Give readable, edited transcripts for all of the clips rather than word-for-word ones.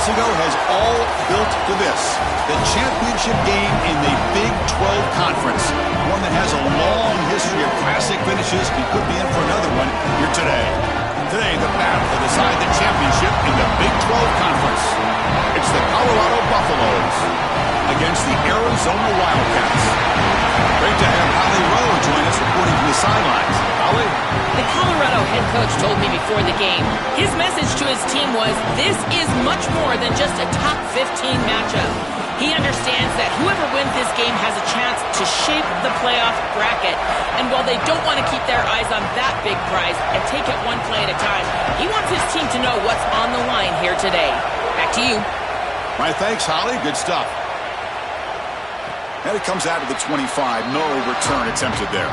months ago has all built to this. The championship game in the Big 12 Conference. One that has a long history of classic finishes. He could be in for another one here today. Today, the battle to decide the championship in the Big 12 Conference. It's the Colorado Buffaloes against the Arizona Wildcats. Great to have Holly Rowe join us reporting from the sidelines. Holly? The Colorado head coach told me before the game, his message to his team was, this is much more than just a top 15 matchup. He understands that whoever wins this game has a chance to shape the playoff bracket. And while they don't want to keep their eyes on that big prize and take it one play at a time, he wants his team to know what's on the line here today. Back to you. My thanks, Holly. Good stuff. And it comes out of the 25. No return attempted there.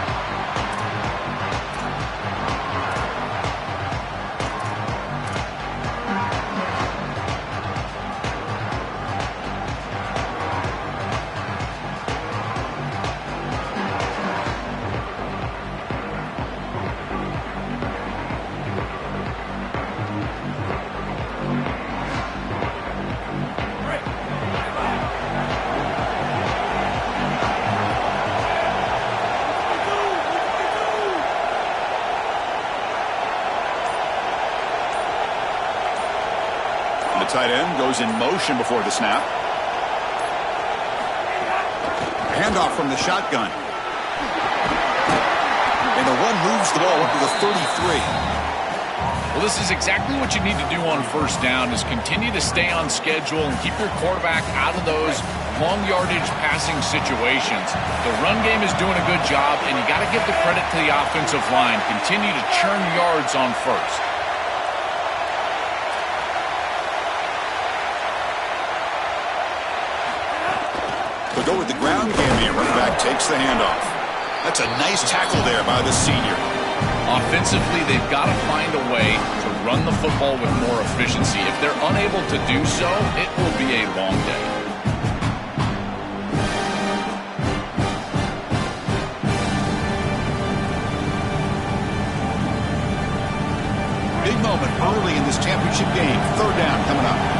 Tight end goes in motion before the snap. Handoff from the shotgun. And the run moves the ball up to the 33. Well, this is exactly what you need to do on first down, is continue to stay on schedule and keep your quarterback out of those long yardage passing situations. The run game is doing a good job, and you got to give the credit to the offensive line. Continue to churn yards on first. They'll go with the ground game here. Running back takes the handoff. That's a nice tackle there by the senior. Offensively, they've got to find a way to run the football with more efficiency. If they're unable to do so, it will be a long day. Big moment early in this championship game. Third down coming up.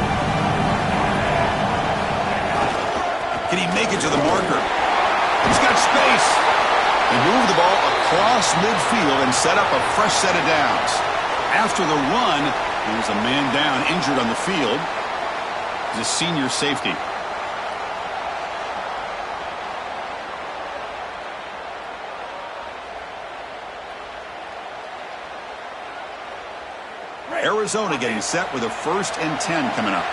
Can he make it to the marker? He's got space. He moved the ball across midfield and set up a fresh set of downs. After the run, there's a man down injured on the field. He's a senior safety. Arizona getting set with a 1st and 10 coming up.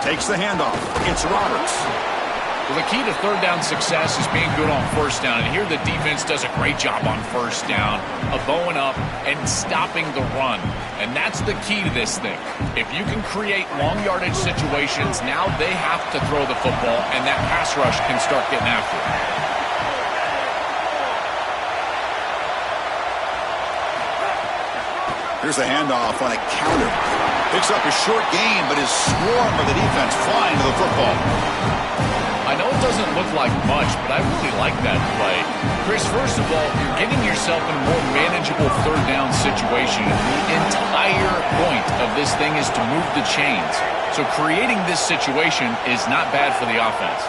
Takes the handoff. It's Roberts. Well, the key to third down success is being good on first down. And here the defense does a great job on first down of bowing up and stopping the run. And that's the key to this thing. If you can create long yardage situations, now they have to throw the football, and that pass rush can start getting after it. Here's the handoff on a counter. Picks up a short gain, but is swarmed by the defense flying to the football. I know it doesn't look like much, but I really like that play. Chris, first of all, you're getting yourself in a more manageable third down situation. The entire point of this thing is to move the chains. So creating this situation is not bad for the offense.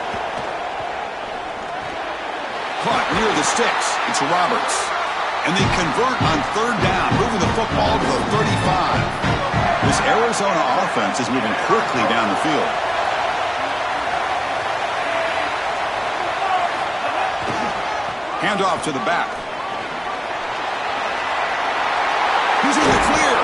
Caught near the sticks. It's Roberts. And they convert on third down, moving the football to the 35. This Arizona offense is moving quickly down the field. Handoff to the back. He's in the clear.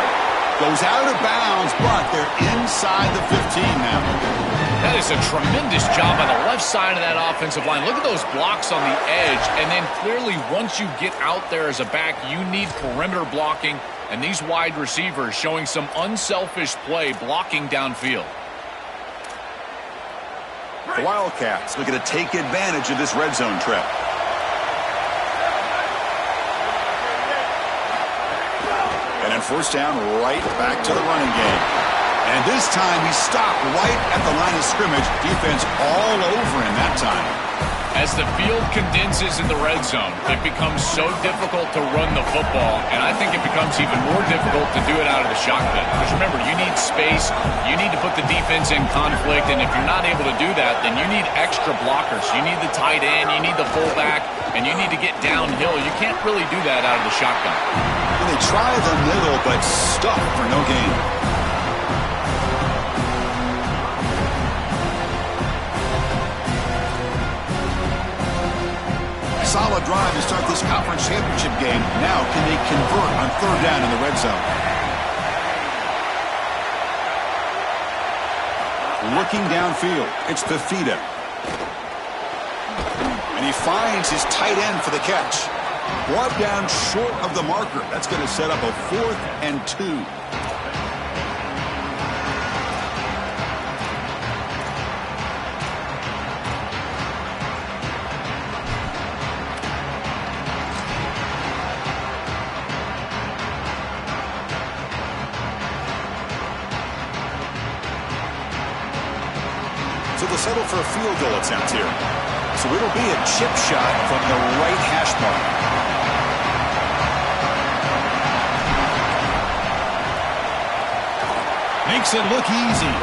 Goes out of bounds, but they're inside the 15 now. That is a tremendous job on the left side of that offensive line. Look at those blocks on the edge. And then clearly once you get out there as a back, you need perimeter blocking. And these wide receivers showing some unselfish play blocking downfield. The Wildcats looking to take advantage of this red zone trip. And then first down, right back to the running game. And this time he stopped right at the line of scrimmage. Defense all over him that time. As the field condenses in the red zone, it becomes so difficult to run the football, and I think it becomes even more difficult to do it out of the shotgun. Because remember, you need space, you need to put the defense in conflict, and if you're not able to do that, then you need extra blockers. You need the tight end, you need the fullback, and you need to get downhill. You can't really do that out of the shotgun. And they try the middle, but stuck for no gain. Solid drive to start this conference championship game. Now, can they convert on third down in the red zone? Looking downfield, it's Fafita. And he finds his tight end for the catch. Brought down short of the marker. That's going to set up a 4th and 2. So they'll settle for a field goal, it sounds here. So it'll be a chip shot from the right hash mark. Makes it look easy.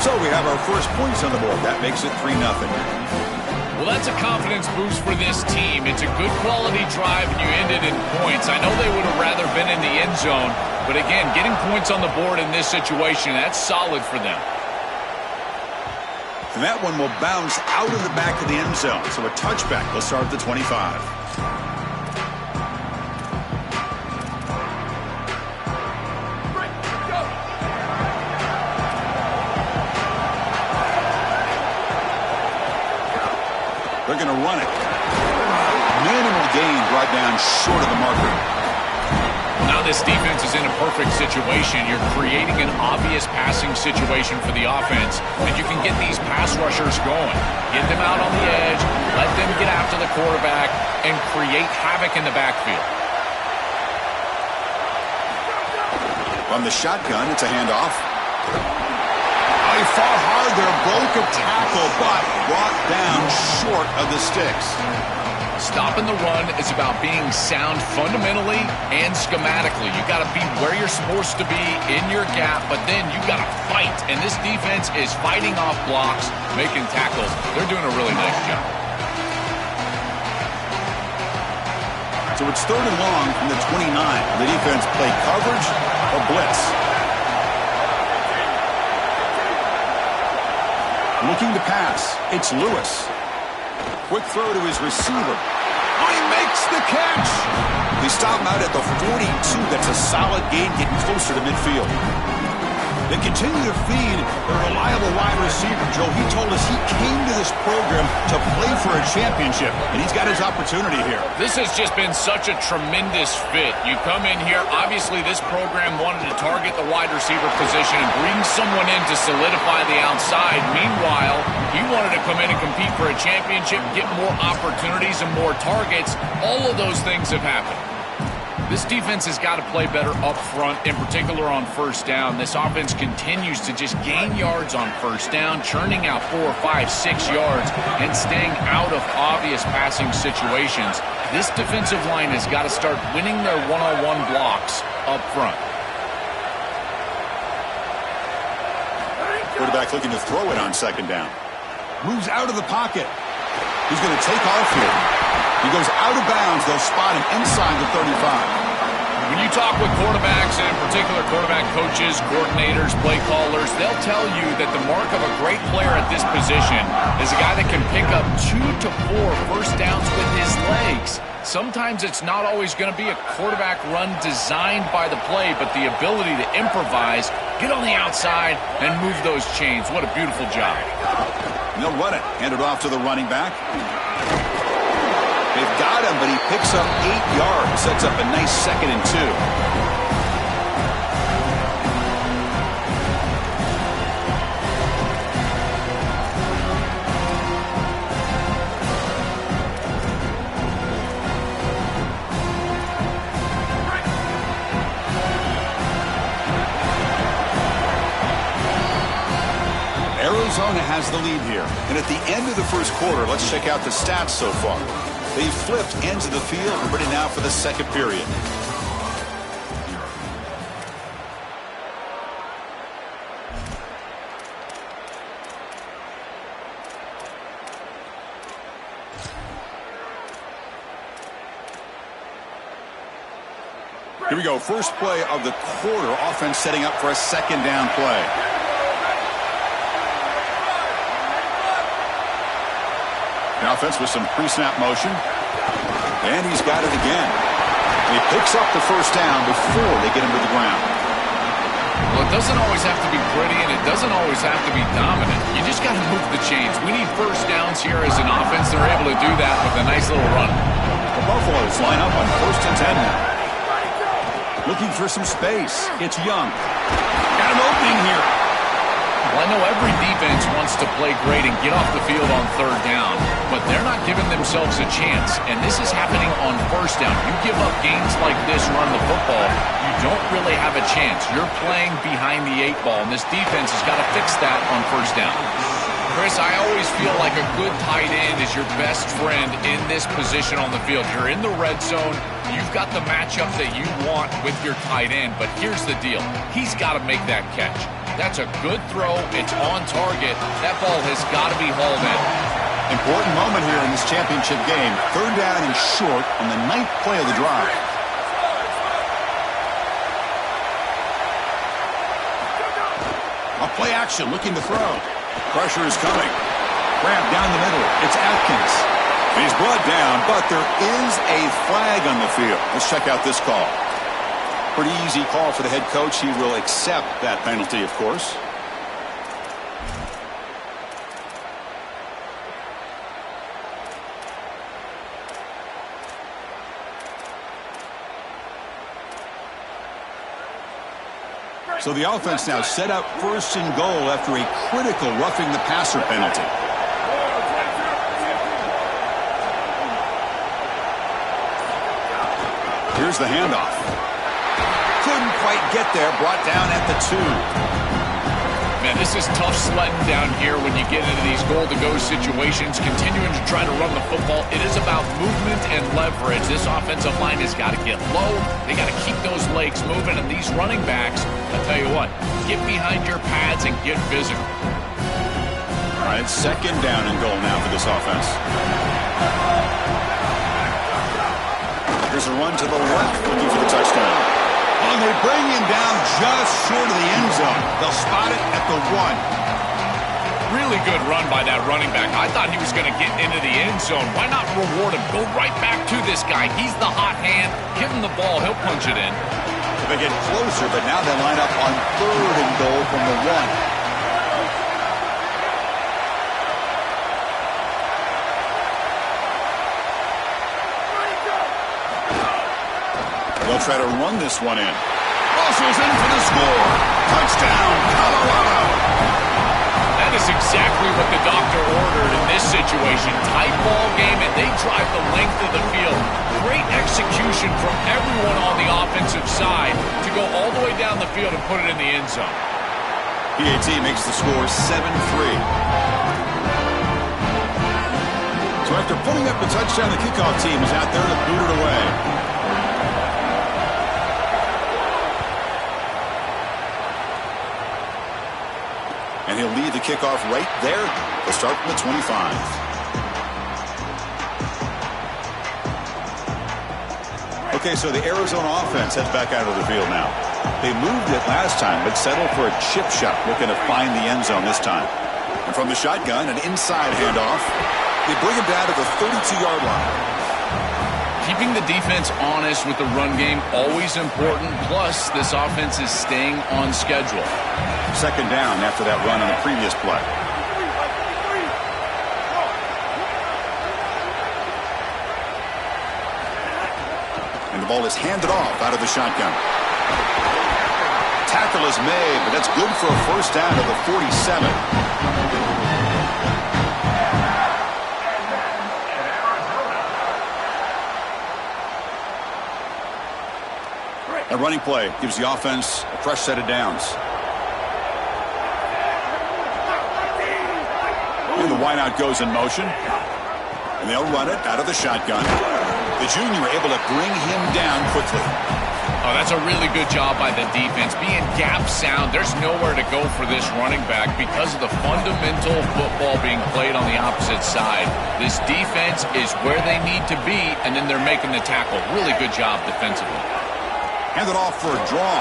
So we have our first points on the board. That makes it 3-0. Well, that's a confidence boost for this team. It's a good quality drive, and you ended in points. I know they would have rather been in the end zone, but again, getting points on the board in this situation, that's solid for them. And that one will bounce out of the back of the end zone. So a touchback. They'll start at the 25. They're going to run it. Minimal gain brought down short of the marker. Now this defense is in a perfect situation. You're creating an obvious passing situation for the offense, and you can get these pass rushers going. Get them out on the edge, let them get after the quarterback, and create havoc in the backfield. From the shotgun, it's a handoff. Oh, he fought hard there, broke a tackle, but brought down short of the sticks. Stopping the run is about being sound fundamentally and schematically. You got to be where you're supposed to be in your gap, but then you got to fight. And this defense is fighting off blocks, making tackles. They're doing a really nice job. So it's 3rd and long from the 29. The defense play coverage or blitz. Looking to pass. It's Lewis. Quick throw to his receiver. Oh, he makes the catch. They stop him out at the 42. That's a solid gain, getting closer to midfield. They continue to feed a reliable wide receiver. Joe, he told us he came to this program to play for a championship, and he's got his opportunity here. This has just been such a tremendous fit. You come in here, obviously this program wanted to target the wide receiver position and bring someone in to solidify the outside. Meanwhile, he wanted to come in and compete for a championship, get more opportunities and more targets. All of those things have happened. This defense has got to play better up front, in particular on first down. This offense continues to just gain yards on first down, churning out 4, 5, 6 yards, and staying out of obvious passing situations. This defensive line has got to start winning their one-on-one blocks up front. Quarterback looking to throw it on 2nd down. Moves out of the pocket. He's going to take off here. He goes out of bounds. They'll spot him inside the 35. When you talk with quarterbacks, and in particular quarterback coaches, coordinators, play callers, they'll tell you that the mark of a great player at this position is a guy that can pick up 2 to 4 first downs with his legs. Sometimes it's not always going to be a quarterback run designed by the play, but the ability to improvise, get on the outside, and move those chains. What a beautiful job. And they'll run it. Hand it off to the running back. They've got him, but he picks up 8 yards. Sets up a nice 2nd and 2. Arizona has the lead here. And at the end of the first quarter, let's check out the stats so far. They flipped ends of the field and ready now for the second period. Here we go. First play of the quarter. Offense setting up for a second down play. The offense with some pre-snap motion. And he's got it again. And he picks up the first down before they get him to the ground. Well, it doesn't always have to be pretty, and it doesn't always have to be dominant. You just got to move the chains. We need first downs here as an offense. They're able to do that with a nice little run. The Buffaloes line up on 1st and 10 now. Looking for some space. It's Young. Got an opening here. Well, I know every defense wants to play great and get off the field on 3rd down, but they're not giving themselves a chance, and this is happening on 1st down. You give up gains like this, run the football, you don't really have a chance. You're playing behind the 8 ball, and this defense has got to fix that on 1st down. Chris, I always feel like a good tight end is your best friend in this position on the field. You're in the red zone. You've got the matchup that you want with your tight end, but here's the deal. He's got to make that catch. That's a good throw. It's on target. That ball has got to be hauled in. Important moment here in this championship game. 3rd down and short on the 9th play of the drive. A play action looking to throw. Pressure is coming. Grab down the middle. It's Atkins. And he's brought down, but there is a flag on the field. Let's check out this call. Pretty easy call for the head coach. He will accept that penalty, of course. So the offense now set up 1st and goal after a critical roughing the passer penalty. Here's the handoff. Couldn't quite get there. Brought down at the 2. Man, this is tough sledding down here when you get into these goal-to-go situations, continuing to try to run the football. It is about movement and leverage. This offensive line has got to get low. They got to keep those legs moving, and these running backs, I'll tell you what, get behind your pads and get physical. All right, 2nd down and goal now for this offense. Here's a run to the left, looking for the touchdown. And they bring him down just short of the end zone. They'll spot it at the 1. Really good run by that running back. I thought he was going to get into the end zone. Why not reward him? Go right back to this guy. He's the hot hand. Give him the ball. He'll punch it in. They get closer, but now they line up on 3rd and goal from the 1. They'll try to run this one in. Russell's in for the score. Touchdown, Colorado. That is exactly what the doctor ordered in this situation. Tight ball game, and they drive the length of the field. Great execution from everyone on the offensive side to go all the way down the field and put it in the end zone. PAT makes the score 7-3. So after putting up the touchdown, the kickoff team is out there to boot it away. And he'll lead the kickoff right there. They'll start from the 25. Okay, so the Arizona offense heads back out of the field now. They moved it last time, but settled for a chip shot, looking to find the end zone this time. And from the shotgun, an inside handoff. They bring him down to the 32-yard line. Keeping the defense honest with the run game, always important. Plus, this offense is staying on schedule. 2nd down after that run on the previous play. And the ball is handed off out of the shotgun. Tackle is made, but that's good for a 1st down to the 47. A running play gives the offense a fresh set of downs. And the wideout goes in motion. And they'll run it out of the shotgun. The junior able to bring him down quickly. Oh, that's a really good job by the defense. Being gap sound, there's nowhere to go for this running back because of the fundamental football being played on the opposite side. This defense is where they need to be, and then they're making the tackle. Really good job defensively. Hand it off for a draw.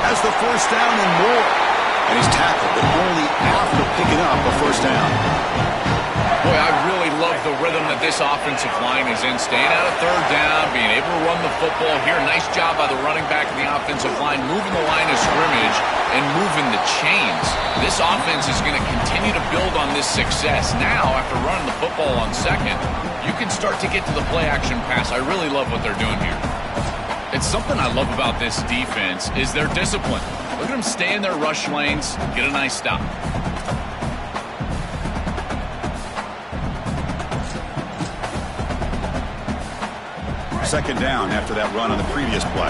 Has the first down and more. And he's tackled, but only after picking up a first down. Boy, I really love the rhythm that this offensive line is in. Staying out of third down, being able to run the football here. Nice job by the running back and the offensive line, moving the line of scrimmage and moving the chains. This offense is going to continue to build on this success. Now, after running the football on second, you can start to get to the play-action pass. I really love what they're doing here. It's something I love about this defense is their discipline. Look at them stay in their rush lanes, get a nice stop. Second down after that run on the previous play.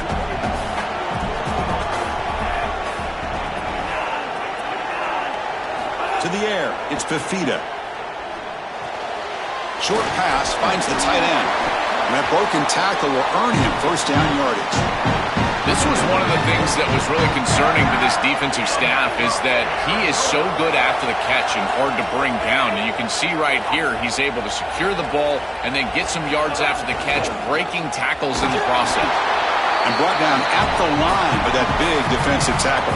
To the air, it's Fafita. Short pass finds the tight end. And that broken tackle will earn him first down yardage. This was one of the things that was really concerning to this defensive staff is that he is so good after the catch and hard to bring down. And you can see right here he's able to secure the ball and then get some yards after the catch, breaking tackles in the process. And brought down at the line with that big defensive tackle.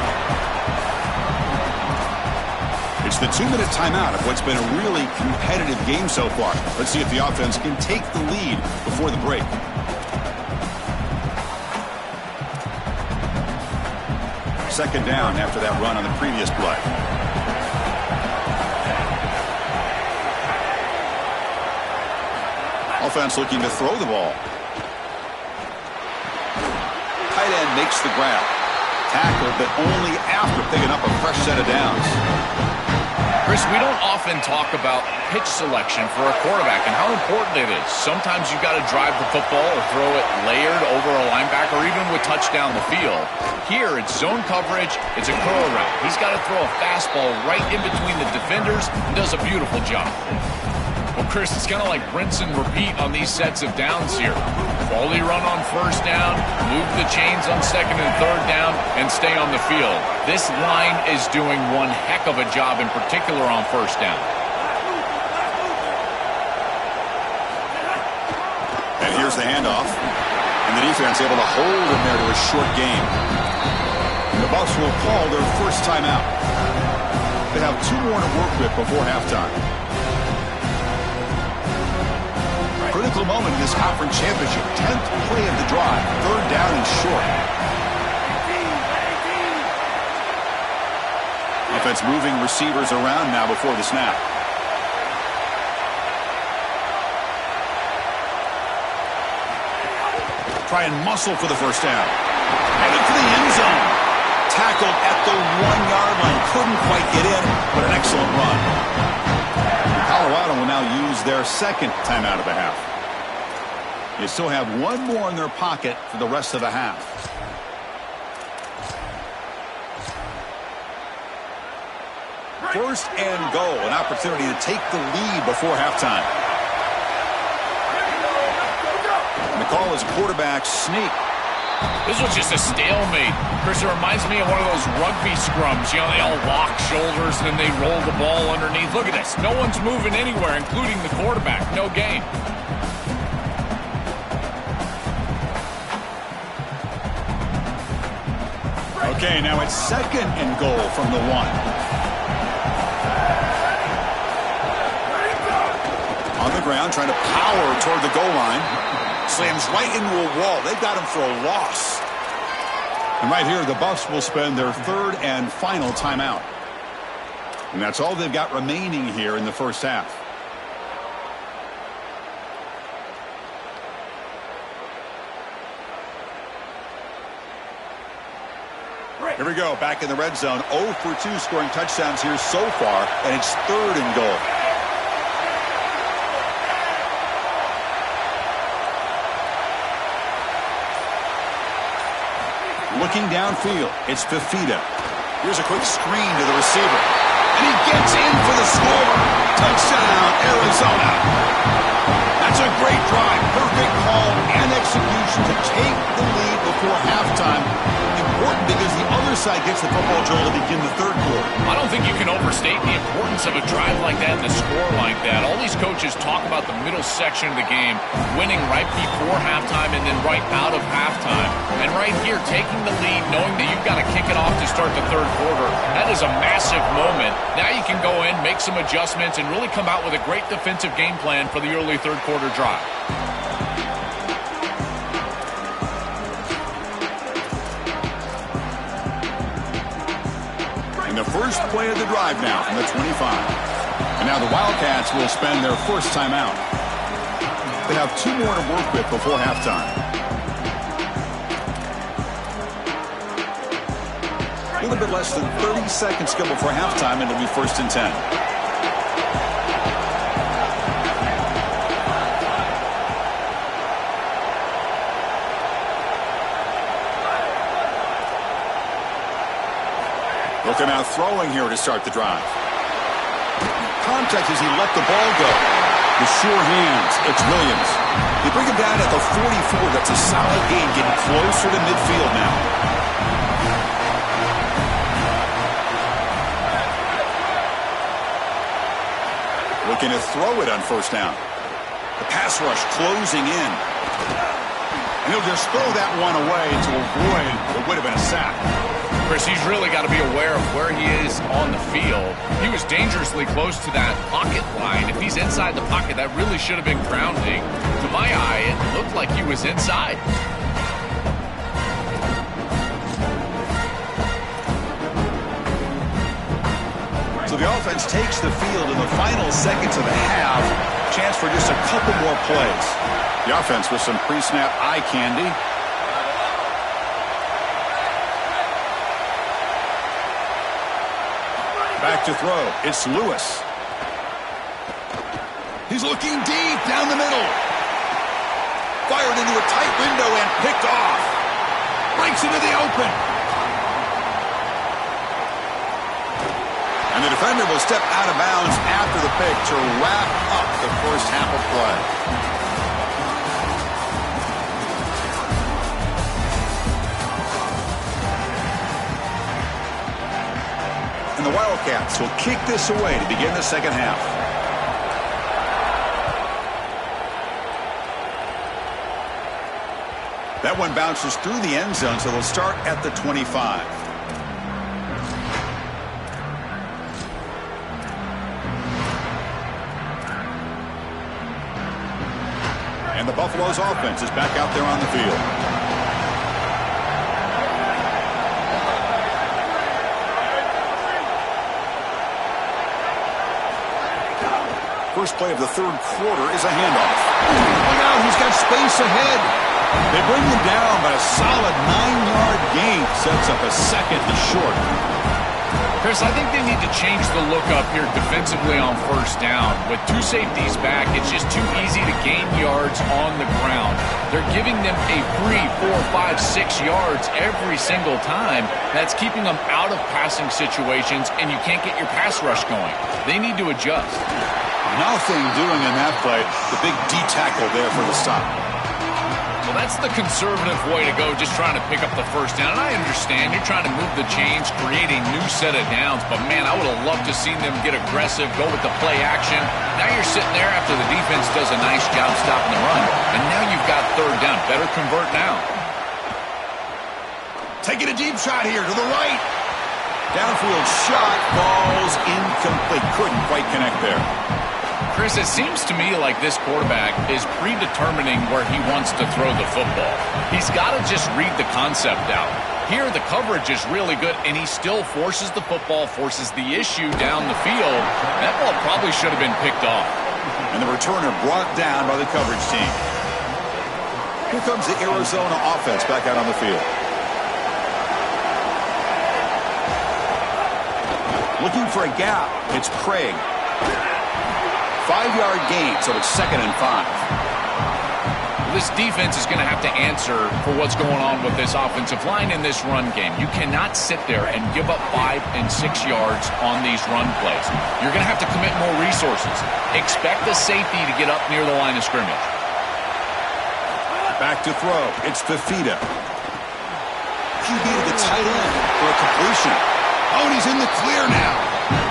It's the 2-minute timeout of what's been a really competitive game so far. Let's see if the offense can take the lead before the break. Second down after that run on the previous play. Offense looking to throw the ball. Tight end makes the grab. Tackled, but only after picking up a fresh set of downs. Chris, we don't often talk about pitch selection for a quarterback and how important it is. Sometimes you've got to drive the football or throw it layered over a linebacker or even with touch down the field. Here, it's zone coverage. It's a curl route. He's got to throw a fastball right in between the defenders and does a beautiful job. Well, Chris, it's kind of like rinse and repeat on these sets of downs here. Quality run on first down, move the chains on second and third down, and stay on the field. This line is doing one heck of a job, in particular on first down. And here's the handoff. And the defense able to hold him there to a short gain. And the Bucs will call their first timeout. They have 2 more to work with before halftime. Critical moment in this conference championship. 10th play of the drive. Third down and short. Offense moving receivers around now before the snap. Try and muscle for the first down. Headed for the end zone. Tackled at the 1-yard line. Couldn't quite get in, but an excellent run. Colorado will now use their second timeout of the half. They still have 1 more in their pocket for the rest of the half. First and goal, an opportunity to take the lead before halftime. And the call is quarterback sneak. This was just a stalemate. Chris, it reminds me of one of those rugby scrums. You know, they all lock shoulders and then they roll the ball underneath. Look at this. No one's moving anywhere, including the quarterback. No gain. Okay, now it's second and goal from the 1. On the ground, trying to power toward the goal line. Slams right into a wall. They've got him for a loss. And right here, the Bucs will spend their third and final timeout. And that's all they've got remaining here in the first half. Here we go, back in the red zone. 0 for 2 scoring touchdowns here so far, and it's third and goal. Looking downfield, it's Fafita. Here's a quick screen to the receiver. He gets in for the score. Touchdown, Arizona. That's a great drive. Perfect call and execution to take the lead before halftime. Important because the other side gets the football, Joel, to begin the third quarter. I don't think you can overstate the importance of a drive like that and a score like that. All these coaches talk about the middle section of the game, winning right before halftime and then right out of halftime. And right here, taking the lead, knowing that you've got to kick it off to start the third quarter, that is a massive moment. Now you can go in, make some adjustments, and really come out with a great defensive game plan for the early third quarter drive. And the first play of the drive now from the 25. And now the Wildcats will spend their first timeout. They have 2 more to work with before halftime. A little bit less than 30 seconds to go before halftime, and it'll be 1st and 10. Looking out throwing here to start the drive. Contact as he let the ball go. With sure hands, it's Williams. They bring him down at the 44. That's a solid gain, getting closer to midfield now. Looking to throw it on 1st down. The pass rush closing in. And he'll just throw that one away to avoid what would have been a sack. Chris, he's really got to be aware of where he is on the field. He was dangerously close to that pocket line. If he's inside the pocket, that really should have been grounding. To my eye, it looked like he was inside. So the offense takes the field in the final seconds of the half. Chance for just a couple more plays. The offense with some pre-snap eye candy. Back to throw. It's Lewis. He's looking deep down the middle. Fired into a tight window and picked off. Breaks into the open. And the defender will step out of bounds after the pick to wrap up the first half of play. And the Wildcats will kick this away to begin the second half. That one bounces through the end zone, so they'll start at the 25. And the Buffalo's offense is back out there on the field. First play of the third quarter is a handoff. Look out, he's got space ahead. They bring him down, but a solid 9-yard gain sets up a second and short. Chris, I think they need to change the look up here defensively on 1st down. With 2 safeties back, it's just too easy to gain yards on the ground. They're giving them a free 4, 5, 6 yards every single time. That's keeping them out of passing situations, and you can't get your pass rush going. They need to adjust. Nothing doing in that play. The big D tackle there for the stop. Well, that's the conservative way to go, just trying to pick up the 1st down. And I understand you're trying to move the chains, create a new set of downs. But, man, I would have loved to see them get aggressive, go with the play action. Now you're sitting there after the defense does a nice job stopping the run. And now you've got 3rd down. Better convert now. Taking a deep shot here to the right. Downfield shot falls incomplete. Couldn't quite connect there. Chris, it seems to me like this quarterback is predetermining where he wants to throw the football. He's got to just read the concept out. Here, the coverage is really good, and he still forces the football, forces the issue down the field. That ball probably should have been picked off. And the returner brought down by the coverage team. Here comes the Arizona offense back out on the field. Looking for a gap, it's Craig. 5-yard gain, so it's 2nd and 5. This defense is going to have to answer for what's going on with this offensive line in this run game. You cannot sit there and give up 5 and 6 yards on these run plays. You're going to have to commit more resources. Expect the safety to get up near the line of scrimmage. Back to throw. It's Fafita. QB to the tight end for a completion. Oh, and he's in the clear now.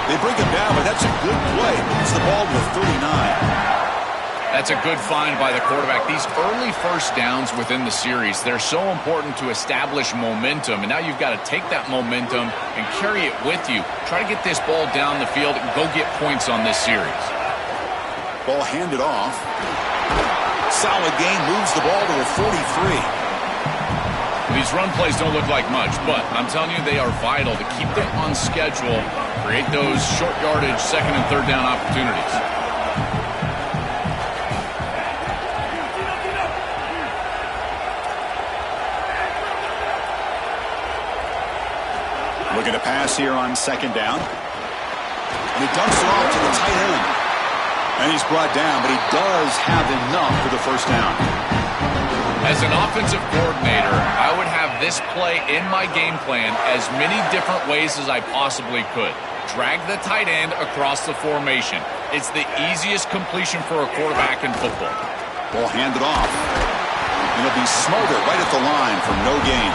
They bring him down, but that's a good play. It's the ball to the 39. That's a good find by the quarterback. These early first downs within the series, they're so important to establish momentum. And now you've got to take that momentum and carry it with you. Try to get this ball down the field and go get points on this series. Ball handed off. Solid gain, moves the ball to the 43. These run plays don't look like much, but I'm telling you, they are vital to keep them on schedule, create those short yardage second and third down opportunities. Looking to pass here on second down. And he dumps it off to the tight end. And he's brought down, but he does have enough for the first down. As an offensive coordinator, I would have this play in my game plan as many different ways as I possibly could. Drag the tight end across the formation. It's the easiest completion for a quarterback in football. Ball handed off. And it'll be smothered right at the line for no gain.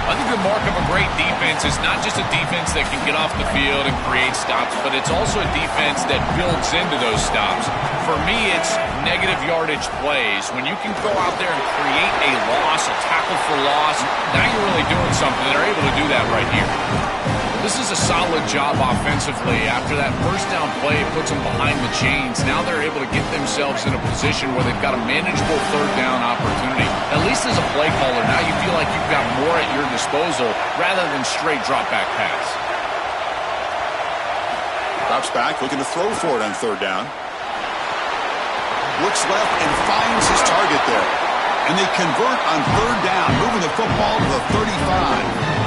I think the mark of a great defense is not just a defense that can get off the field and create stops, but it's also a defense that builds into those stops. For me, it's negative yardage plays. When you can go out there and create a loss, a tackle for loss, now you're really doing something. They're able to do that right here. This is a solid job offensively. After that first down play, it puts them behind the chains. Now they're able to get themselves in a position where they've got a manageable third down opportunity. At least as a play caller, now you feel like you've got more at your disposal rather than straight drop back pass. Drops back, looking to throw for it on third down. Looks left and finds his target there. And they convert on third down, moving the football to the 35.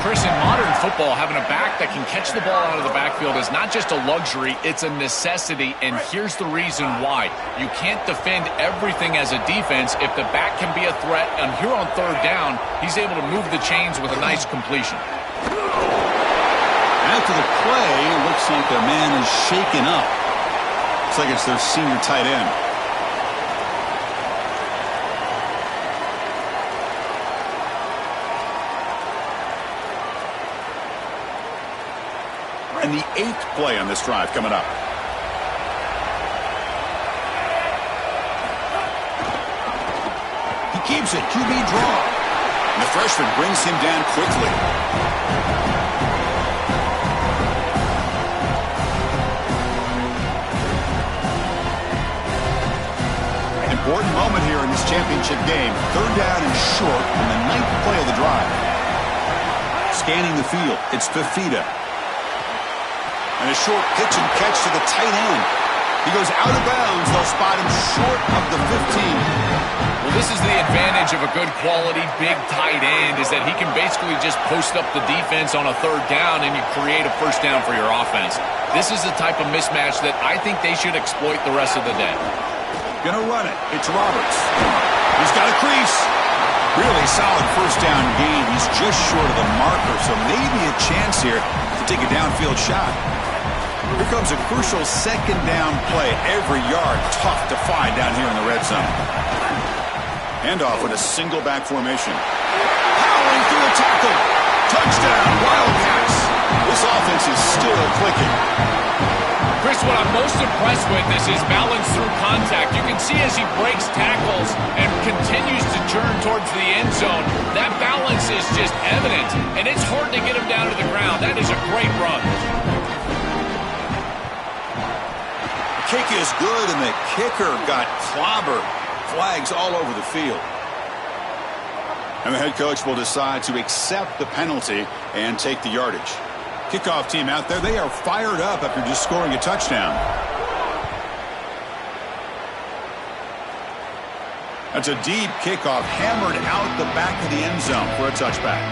Chris, in modern football, having a back that can catch the ball out of the backfield is not just a luxury, it's a necessity, and here's the reason why. You can't defend everything as a defense if the back can be a threat, and here on third down, he's able to move the chains with a nice completion. After the play, it looks like a man is shaken up. Looks like it's their senior tight end. And the 8th play on this drive coming up. He keeps it. QB draw. And the freshman brings him down quickly. Important moment here in this championship game. Third down and short on the 9th play of the drive. Scanning the field. It's Fafita. And a short pitch and catch to the tight end. He goes out of bounds. They'll spot him short of the 15. Well, this is the advantage of a good quality big tight end, is that he can basically just post up the defense on a third down and you create a first down for your offense. This is the type of mismatch that I think they should exploit the rest of the day. Gonna run it. It's Roberts. He's got a crease. Really solid first down gain. He's just short of the marker, so maybe a chance here to take a downfield shot. Here comes a crucial second down play. Every yard tough to find down here in the red zone. Handoff with a single back formation. Powering through a tackle. Touchdown, Wildcats. This offense is still clicking. Chris, what I'm most impressed with is his balance through contact. You can see as he breaks tackles and continues to turn towards the end zone, that balance is just evident, and it's hard to get him down to the ground. That is a great run. Kick is good, and the kicker got clobbered. Flags all over the field. And the head coach will decide to accept the penalty and take the yardage. Kickoff team out there, they are fired up after just scoring a touchdown. That's a deep kickoff, hammered out the back of the end zone for a touchback.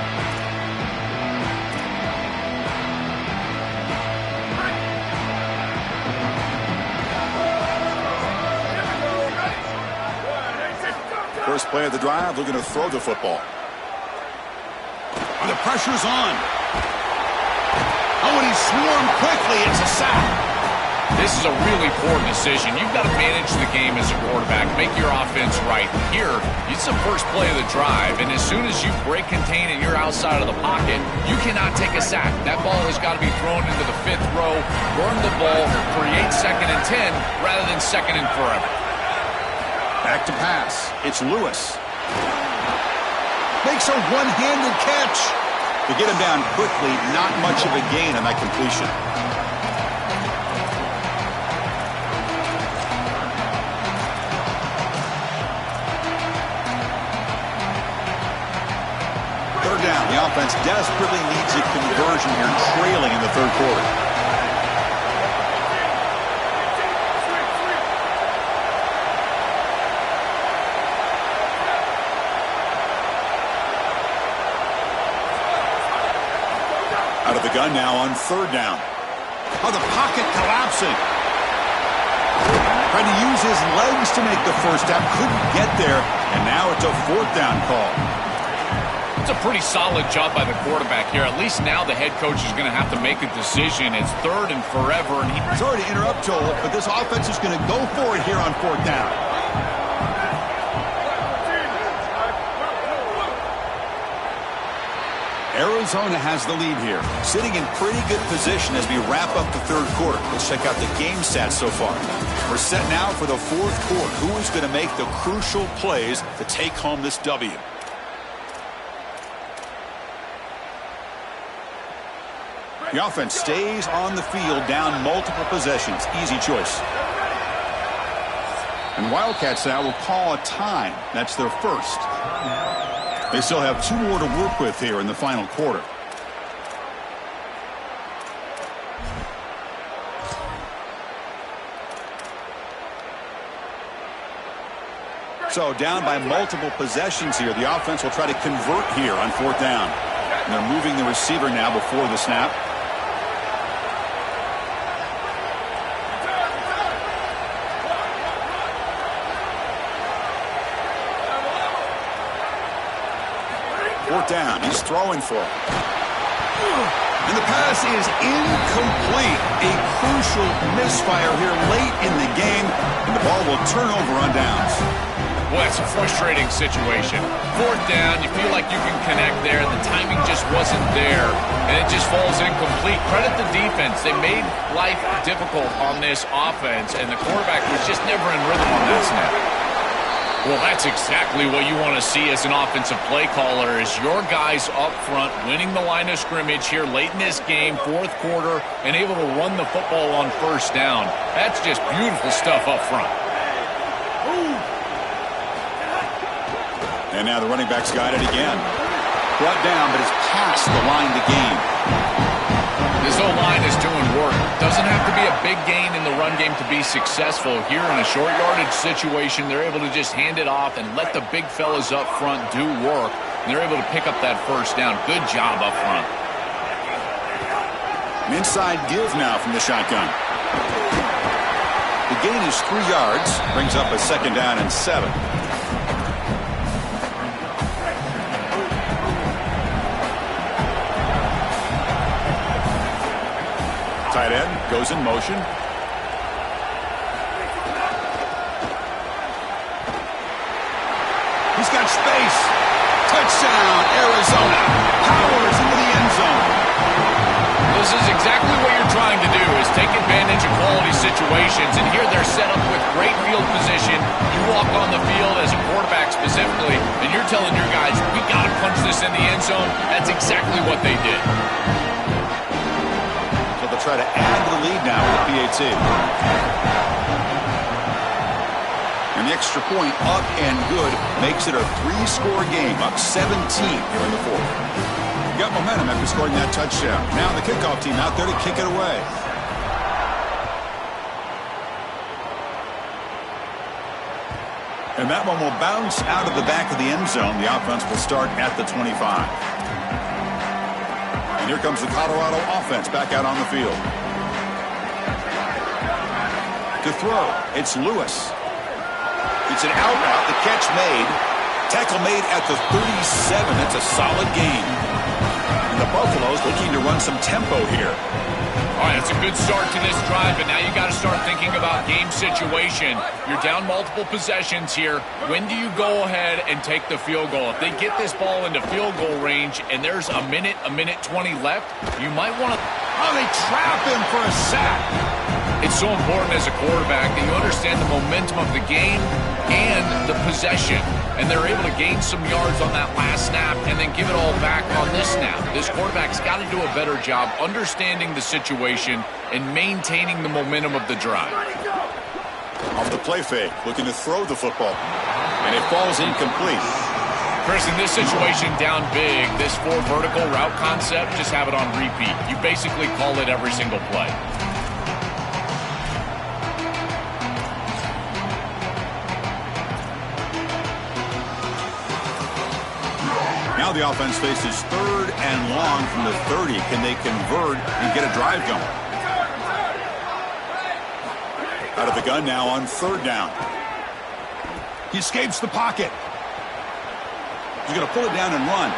First play of the drive, looking to throw the football. And the pressure's on. Oh, and he swarmed quickly. It's a sack. This is a really poor decision. You've got to manage the game as a quarterback, make your offense right. Here, it's the first play of the drive, and as soon as you break contain and you're outside of the pocket, you cannot take a sack. That ball has got to be thrown into the 5th row, burn the ball, create 2nd and 10 rather than 2nd and forever. Back to pass. It's Lewis. Makes a one-handed catch. To get him down quickly, not much of a gain on that completion. Third down. The offense desperately needs a conversion here, trailing in the 3rd quarter. Out of the gun now on 3rd down. Oh, the pocket collapsing. Trying to use his legs to make the first down. Couldn't get there. And now it's a 4th down call. It's a pretty solid job by the quarterback here. At least now the head coach is going to have to make a decision. It's 3rd and forever. And Sorry to interrupt, Joel, but this offense is going to go for it here on 4th down. Arizona has the lead here, sitting in pretty good position as we wrap up the 3rd quarter. Let's check out the game stats so far. We're set now for the 4th quarter. Who is going to make the crucial plays to take home this W? The offense stays on the field, down multiple possessions. Easy choice. And Wildcats now will call a time. That's their first. They still have 2 more to work with here in the final quarter. So down by multiple possessions here. The offense will try to convert here on 4th down. And they're moving the receiver now before the snap. Down. He's throwing for it. And the pass is incomplete. A crucial misfire here late in the game, and the ball will turn over on downs. Well, it's a frustrating situation. 4th down, you feel like you can connect there. The timing just wasn't there, and it just falls incomplete. Credit the defense. They made life difficult on this offense, and the quarterback was just never in rhythm on that snap. Well, that's exactly what you want to see as an offensive play caller, is your guys up front winning the line of scrimmage here late in this game, 4th quarter, and able to run the football on 1st down. That's just beautiful stuff up front. And now the running back's got it again. Brought down, but it's past the line to gain. This O-line is doing work. Doesn't have to be a big gain in the run game to be successful. Here in a short yardage situation, they're able to just hand it off and let the big fellas up front do work. And they're able to pick up that 1st down. Good job up front. An inside give now from the shotgun. The gain is 3 yards. Brings up a 2nd down and 7. Tight end goes in motion. He's got space. Touchdown, Arizona. Powers into the end zone. This is exactly what you're trying to do, is take advantage of quality situations. And here they're set up with great field position. You walk on the field as a quarterback specifically, and you're telling your guys, we got to punch this in the end zone. That's exactly what they did. Try to add to the lead now with the PAT. And the extra point up and good makes it a 3-score game, up 17 here in the 4th. Got momentum after scoring that touchdown. Now the kickoff team out there to kick it away. And that one will bounce out of the back of the end zone. The offense will start at the 25. Here comes the Colorado offense back out on the field. To throw, it's Lewis. It's an out route, the catch made, Tackle made at the 37. That's a solid gain. And the Buffaloes looking to run some tempo here. All right, that's a good start to this drive, but now you got to start thinking about game situation. You're down multiple possessions here. When do you go ahead and take the field goal? If they get this ball into field goal range and there's a minute 20 left, you might want to... Oh, they trap him for a sack. It's so important as a quarterback that you understand the momentum of the game and the possession. And they're able to gain some yards on that last snap and then give it all back on this snap. This quarterback's got to do a better job understanding the situation and maintaining the momentum of the drive. Off the play fake, looking to throw the football. And it falls incomplete. Chris, in this situation down big, this 4 vertical route concept, just have it on repeat. You basically call it every single play. Now the offense faces 3rd and long from the 30. Can they convert and get a drive going? Out of the gun now on 3rd down. He escapes the pocket. He's going to pull it down and run.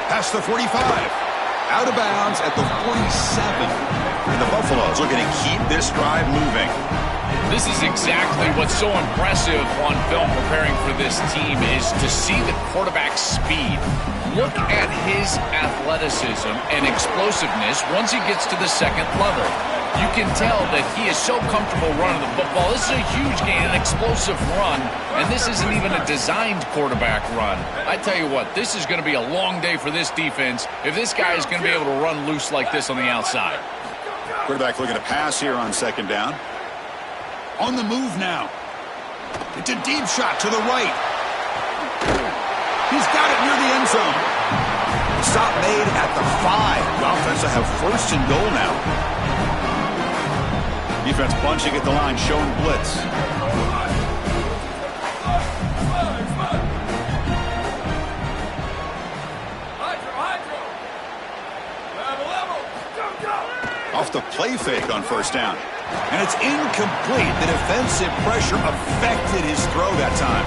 Past the 45. Out of bounds at the 47. And the Buffaloes looking to keep this drive moving. This is exactly what's so impressive on film preparing for this team is to see the quarterback's speed. Look at his athleticism and explosiveness once he gets to the 2nd level. You can tell that he is so comfortable running the football. This is a huge gain, an explosive run, and this isn't even a designed quarterback run. I tell you what, this is going to be a long day for this defense if this guy is going to be able to run loose like this on the outside. Quarterback looking to pass here on 2nd down. On the move now. It's a deep shot to the right. He's got it near the end zone. Stop made at the 5. The offense will have 1st and goal now. Defense bunching at the line, showing blitz. Off the play fake on 1st down. And it's incomplete. The defensive pressure affected his throw that time.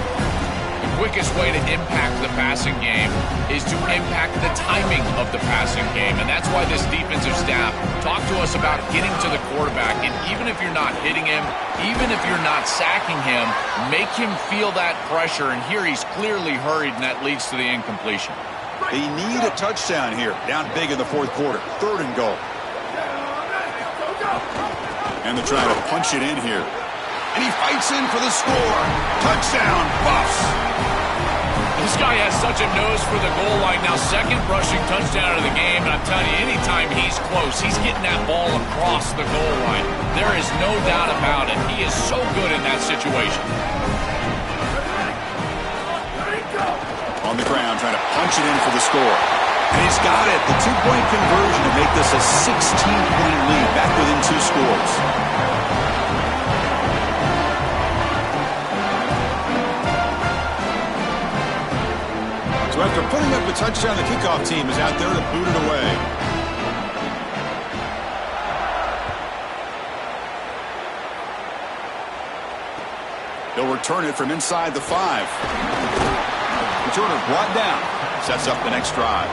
The quickest way to impact the passing game is to impact the timing of the passing game. And that's why this defensive staff talked to us about getting to the quarterback. And even if you're not hitting him, even if you're not sacking him, make him feel that pressure. And here he's clearly hurried, and that leads to the incompletion. They need a touchdown here. Down big in the 4th quarter. 3rd and goal. And they're trying to punch it in here. And he fights in for the score. Touchdown, Buffs. This guy has such a nose for the goal line. Now 2nd rushing touchdown of the game. And I'm telling you, anytime he's close, he's getting that ball across the goal line. There is no doubt about it. He is so good in that situation. On the ground, trying to punch it in for the score. And he's got it. The 2-point conversion to make this a 16-point lead. Back within 2 scores. So after putting up a touchdown, the kickoff team is out there to boot it away. He'll return it from inside the 5. Returner brought down. Sets up the next drive.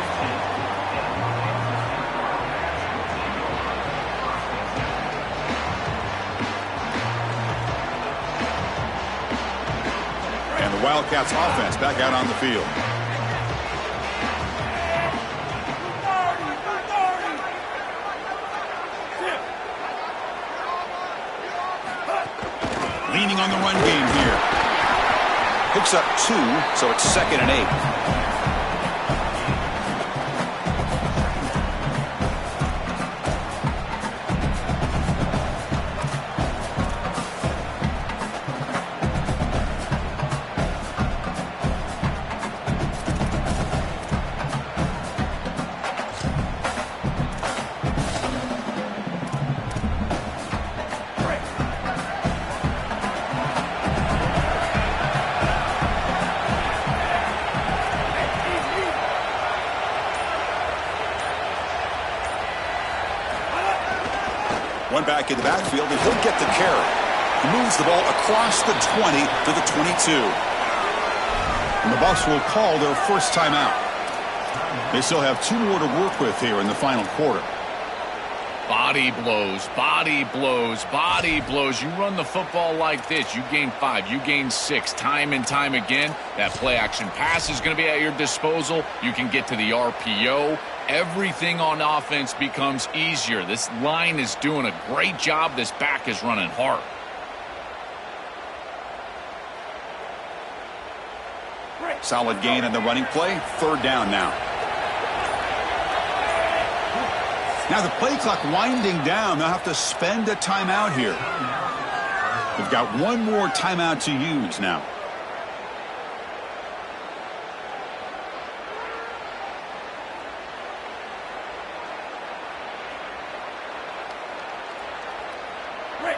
And the Wildcats offense back out on the field. Leaning on the run game here. Picks up 2, so it's 2nd and 8. One back in the backfield, and he'll get the carry. He moves the ball across the 20 to the 22. And the Bucs will call their first timeout. They still have 2 more to work with here in the final quarter. Body blows, body blows, body blows. You run the football like this, you gain 5, you gain 6, time and time again. That play action pass is going to be at your disposal. You can get to the RPO. Everything on offense becomes easier. This line is doing a great job. This back is running hard. Solid gain on the running play. 3rd down now. Now the play clock winding down. They'll have to spend a timeout here. They've got 1 more timeout to use now.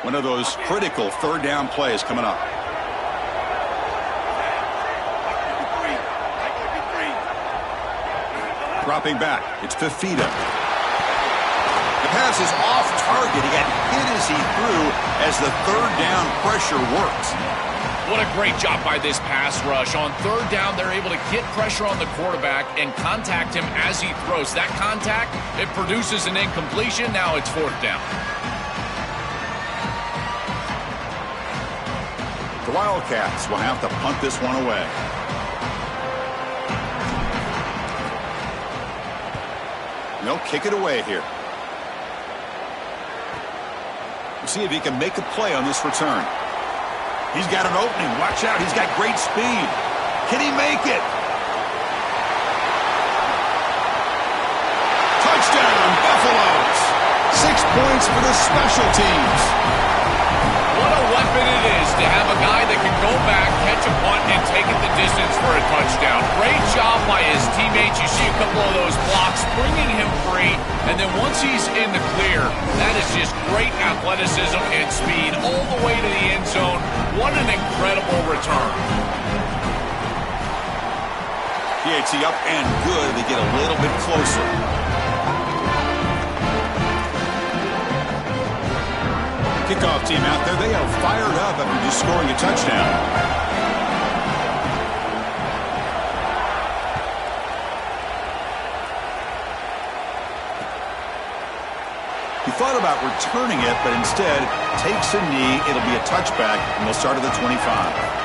One of those critical 3rd down plays coming up. Dropping back. It's Fifita. The pass is off target. He got hit as he threw as the 3rd down pressure works. What a great job by this pass rush. On 3rd down, they're able to get pressure on the quarterback and contact him as he throws. That contact, it produces an incompletion. Now it's 4th down. The Wildcats will have to punt this one away. They'll kick it away here. We'll see if he can make a play on this return. He's got an opening. Watch out. He's got great speed. Can he make it? Touchdown, Buffaloes. 6 points for the special teams. What a weapon it is to have a guy that can go back, catch a punt, and take it the distance for a touchdown. Great job by his teammates. You see a couple of those blocks bringing him free, and then once he's in the clear, that is just great athleticism and speed all the way to the end zone. What an incredible return. PAT up and good. They get a little bit closer. Kickoff team out there. They are fired up after just scoring a touchdown. He thought about returning it, but instead takes a knee. It'll be a touchback, and they'll start at the 25.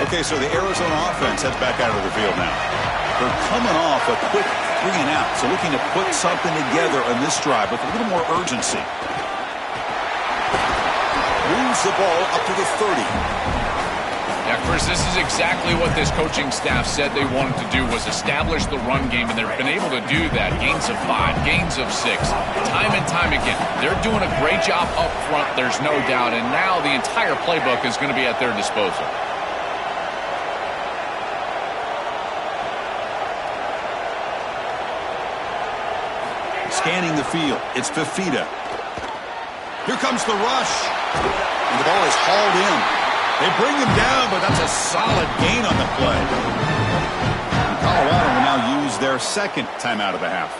Okay, so the Arizona offense heads back out of the field now. They're coming off a quick 3 and out, so looking to put something together on this drive with a little more urgency. Moves the ball up to the 30. Yeah, Chris, this is exactly what this coaching staff said they wanted to do, was establish the run game, and they've been able to do that. Gains of 5, gains of 6, time and time again. They're doing a great job up front, there's no doubt, and now the entire playbook is going to be at their disposal. Scanning the field, it's Fifita. Here comes the rush. And the ball is hauled in. They bring him down, but that's a solid gain on the play. And Colorado will now use their 2nd timeout of the half.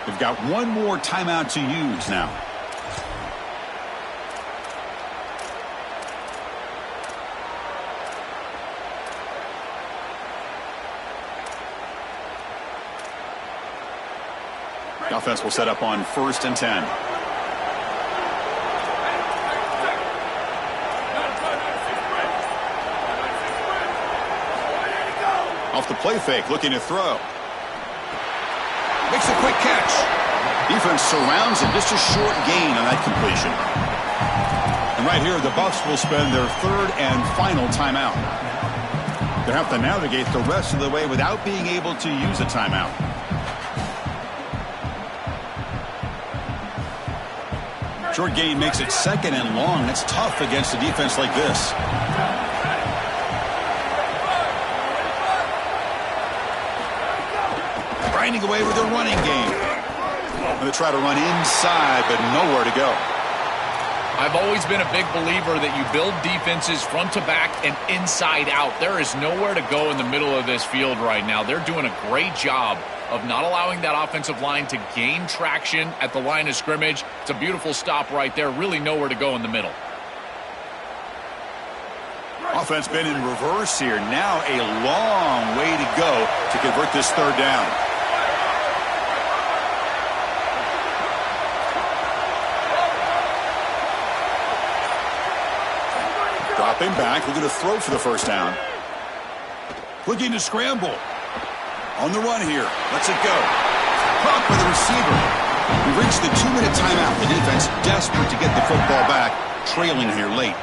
They've got 1 more timeout to use now. The offense will set up on 1st and 10. Off the play fake, looking to throw. Makes a quick catch. Defense surrounds him, just a short gain on that completion. And right here, the Bucs will spend their 3rd and final timeout. They'll have to navigate the rest of the way without being able to use a timeout. Short gain makes it 2nd and long. That's tough against a defense like this. Grinding away with their running game. They try to run inside, but nowhere to go. I've always been a big believer that you build defenses front to back and inside out. There is nowhere to go in the middle of this field right now. They're doing a great job of not allowing that offensive line to gain traction at the line of scrimmage. It's a beautiful stop right there. Really nowhere to go in the middle. Offense been in reverse here. Now a long way to go to convert this third down. Dropping back, looking to throw for the first down. Looking to scramble. On the run here. Lets it go. Caught by the receiver. We reached the 2-minute timeout. The defense desperate to get the football back, trailing here late.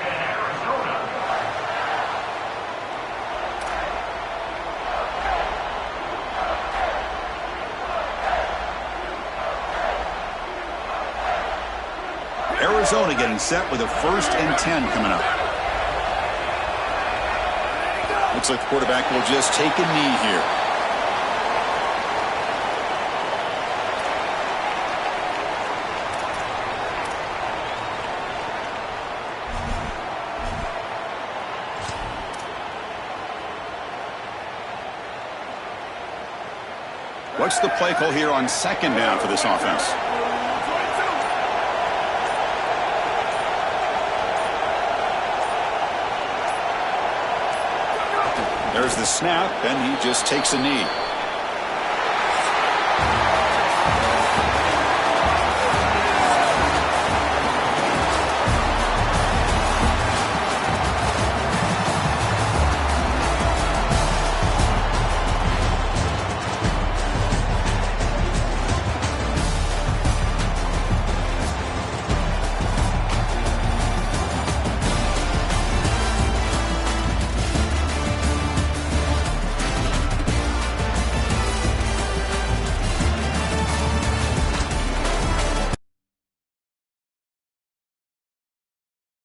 Arizona getting set with a 1st and 10 coming up. Looks like the quarterback will just take a knee here. What's the play call here on 2nd down for this offense? There's the snap, and he just takes a knee.